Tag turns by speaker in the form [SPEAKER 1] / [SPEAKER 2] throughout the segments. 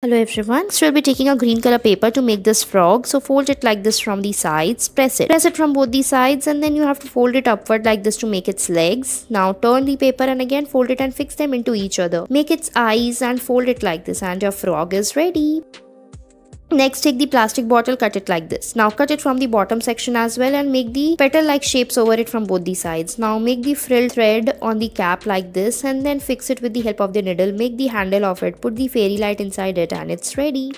[SPEAKER 1] Hello everyone, so we'll be taking a green color paper to make this frog. So fold it like this from the sides, press it from both the sides, and then you have to fold it upward like this to make its legs. Now turn the paper and again fold it and fix them into each other. Make its eyes and fold it like this and your frog is ready. Next, take the plastic bottle, cut it like this. Now cut it from the bottom section as well and make the petal like shapes over it from both the sides. Now make the frill thread on the cap like this and then fix it with the help of the needle. Make the handle of it, put the fairy light inside it and it's ready.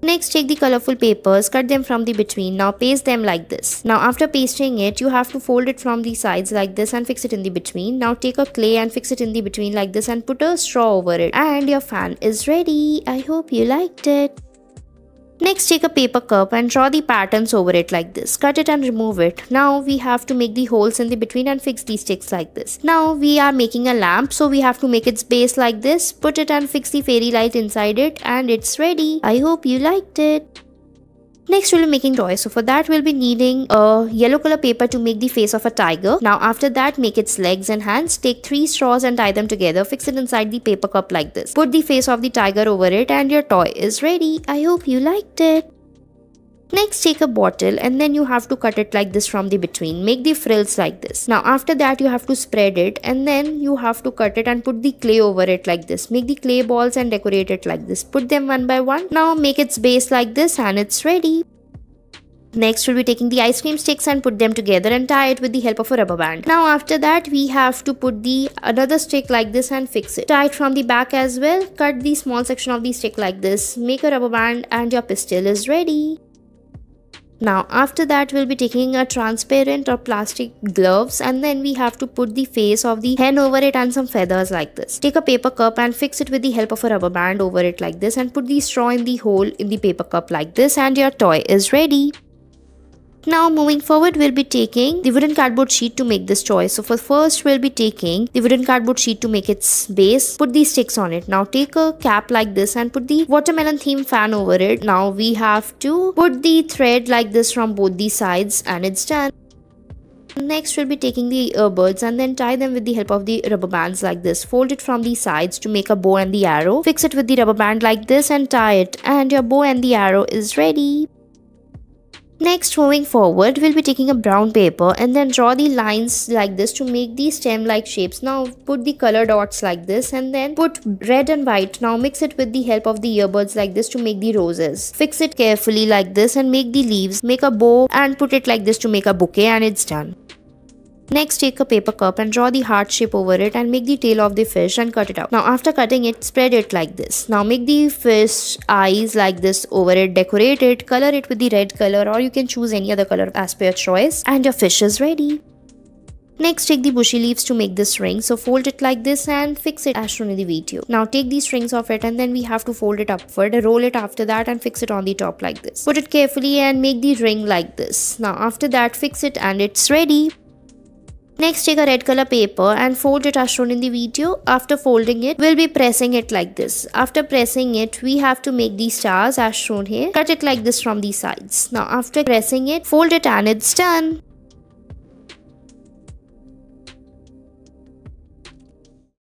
[SPEAKER 1] Next, take the colorful papers, cut them from the between. Now paste them like this. Now after pasting it, you have to fold it from the sides like this and fix it in the between. Now take a clay and fix it in the between like this and put a straw over it. And your fan is ready. I hope you liked it. Next, take a paper cup and draw the patterns over it like this. Cut it and remove it. Now we have to make the holes in the between and fix these sticks like this. Now we are making a lamp, so we have to make its base like this. Put it and fix the fairy light inside it and it's ready. I hope you liked it. Next, we'll be making toys. So for that, we'll be needing a yellow color paper to make the face of a tiger. Now after that, make its legs and hands. Take 3 straws and tie them together. Fix it inside the paper cup like this. Put the face of the tiger over it and your toy is ready. I hope you liked it. Next, take a bottle and then you have to cut it like this from the between. Make the frills like this. Now after that, you have to spread it and then you have to cut it and put the clay over it like this. Make the clay balls and decorate it like this. Put them one by one. Now make its base like this and it's ready. Next, we'll be taking the ice cream sticks and put them together and tie it with the help of a rubber band. Now after that, we have to put the another stick like this and fix it. Tie it from the back as well. Cut the small section of the stick like this. Make a rubber band and your pistol is ready. Now after that, we'll be taking a transparent or plastic gloves and then we have to put the face of the hen over it and some feathers like this. Take a paper cup and fix it with the help of a rubber band over it like this and put the straw in the hole in the paper cup like this and your toy is ready. Now moving forward, we'll be taking the wooden cardboard sheet to make this toy. So for first, we'll be taking the wooden cardboard sheet to make its base. Put these sticks on it. Now take a cap like this and put the watermelon theme fan over it. Now we have to put the thread like this from both the sides and it's done. Next, we'll be taking the earbuds and then tie them with the help of the rubber bands like this. Fold it from the sides to make a bow and the arrow. Fix it with the rubber band like this and tie it and your bow and the arrow is ready. Next, moving forward, we'll be taking a brown paper and then draw the lines like this to make the stem like shapes. Now put the color dots like this and then put red and white. Now mix it with the help of the earbuds like this to make the roses. Fix it carefully like this and make the leaves. Make a bow and put it like this to make a bouquet and it's done. Next, take a paper cup and draw the heart shape over it and make the tail of the fish and cut it out. Now after cutting it, spread it like this. Now make the fish eyes like this over it, decorate it, color it with the red color or you can choose any other color as per your choice and your fish is ready. Next, take the bushy leaves to make this ring. So fold it like this and fix it as shown in the video. Now take the strings of it and then we have to fold it upward, roll it after that and fix it on the top like this. Put it carefully and make the ring like this. Now after that, fix it and it's ready. Next, take a red color paper and fold it as shown in the video. After folding it, we'll be pressing it like this. After pressing it, we have to make these stars as shown here. Cut it like this from the sides. Now after pressing it, fold it and it's done.